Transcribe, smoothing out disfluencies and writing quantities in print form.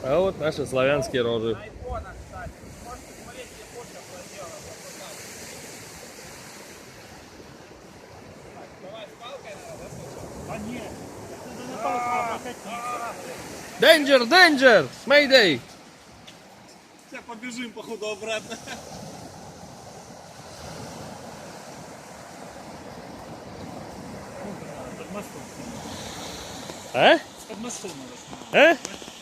А вот наши славянские рожи. А нет, это на палку, а прокатиться. Danger, danger! Mayday! Сейчас побежим, походу, обратно. Под мостом. А? Под мостом надо. А?